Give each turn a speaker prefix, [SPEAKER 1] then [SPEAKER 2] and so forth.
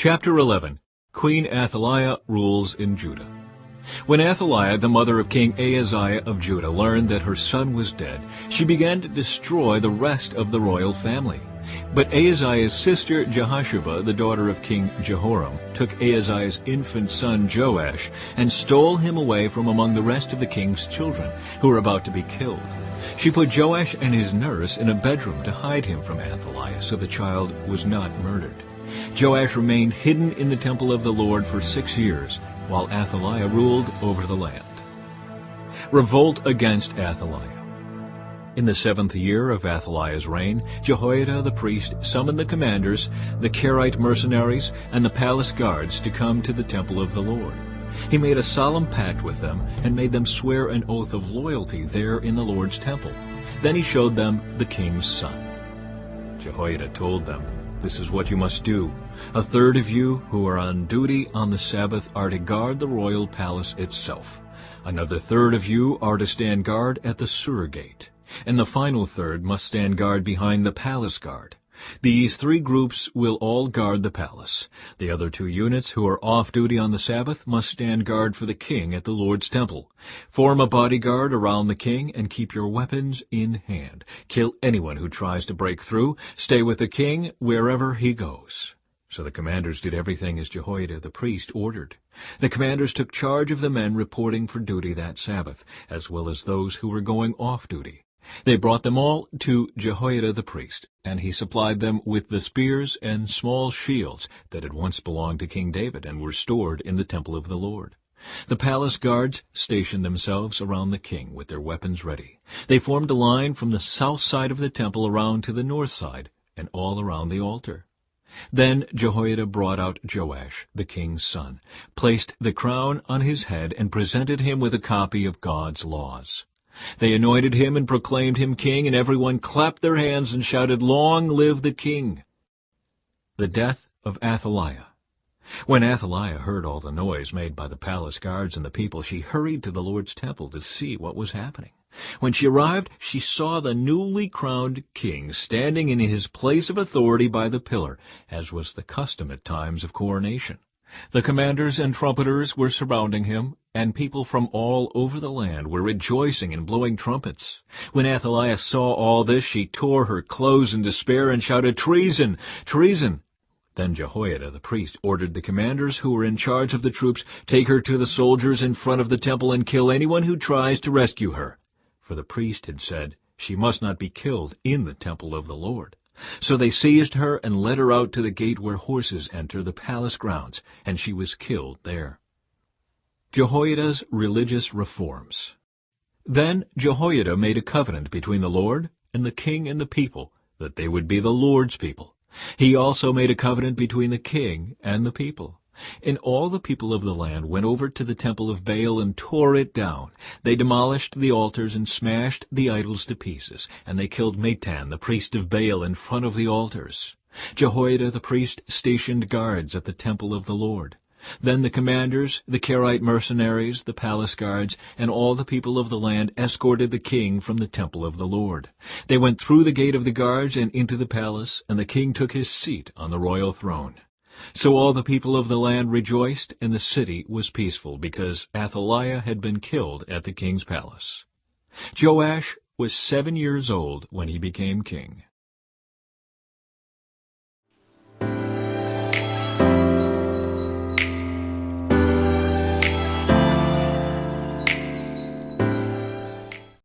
[SPEAKER 1] Chapter 11. Queen Athaliah rules in Judah. When Athaliah, the mother of King Ahaziah of Judah, learned that her son was dead, she began to destroy the rest of the royal family. But Ahaziah's sister Jehosheba, the daughter of King Jehoram, took Ahaziah's infant son Joash and stole him away from among the rest of the king's children, who were about to be killed. She put Joash and his nurse in a bedroom to hide him from Athaliah, so the child was not murdered. Joash remained hidden in the temple of the Lord for 6 years, while Athaliah ruled over the land. Revolt against Athaliah. In the 7th year of Athaliah's reign, Jehoiada the priest summoned the commanders, the Karaite mercenaries, and the palace guards to come to the temple of the Lord. He made a solemn pact with them and made them swear an oath of loyalty there in the Lord's temple. Then he showed them the king's son. Jehoiada told them, "This is what you must do. A third of you who are on duty on the Sabbath are to guard the royal palace itself. Another third of you are to stand guard at the Sur gate. And the final third must stand guard behind the palace guard. These 3 groups will all guard the palace. The other 2 units who are off duty on the Sabbath must stand guard for the king at the Lord's temple. Form a bodyguard around the king and keep your weapons in hand. Kill anyone who tries to break through. Stay with the king wherever he goes." So the commanders did everything as Jehoiada the priest ordered. The commanders took charge of the men reporting for duty that Sabbath, as well as those who were going off duty. They brought them all to Jehoiada the priest, and he supplied them with the spears and small shields that had once belonged to King David and were stored in the temple of the Lord. The palace guards stationed themselves around the king with their weapons ready. They formed a line from the south side of the temple around to the north side, and all around the altar. Then Jehoiada brought out Joash, the king's son, placed the crown on his head, and presented him with a copy of God's laws. They anointed him and proclaimed him king, and everyone clapped their hands and shouted, "Long live the king!" The death of Athaliah. When Athaliah heard all the noise made by the palace guards and the people, she hurried to the Lord's temple to see what was happening. When she arrived, she saw the newly crowned king standing in his place of authority by the pillar, as was the custom at times of coronation. The commanders and trumpeters were surrounding him, and people from all over the land were rejoicing and blowing trumpets. When Athaliah saw all this, she tore her clothes in despair and shouted, "Treason! Treason!" Then Jehoiada the priest ordered the commanders who were in charge of the troops, "Take her to the soldiers in front of the temple and kill anyone who tries to rescue her." For the priest had said, "She must not be killed in the temple of the Lord." So they seized her and led her out to the gate where horses enter the palace grounds, and she was killed there. Jehoiada's religious reforms. Then Jehoiada made a covenant between the Lord and the king and the people, that they would be the Lord's people. He also made a covenant between the king and the people. And all the people of the land went over to the temple of Baal and tore it down. They demolished the altars and smashed the idols to pieces, and they killed Matan, the priest of Baal, in front of the altars. Jehoiada the priest stationed guards at the temple of the Lord. Then the commanders, the Karaite mercenaries, the palace guards, and all the people of the land escorted the king from the temple of the Lord. They went through the gate of the guards and into the palace, and the king took his seat on the royal throne. So all the people of the land rejoiced, and the city was peaceful, because Athaliah had been killed at the king's palace. Joash was 7 years old when he became king.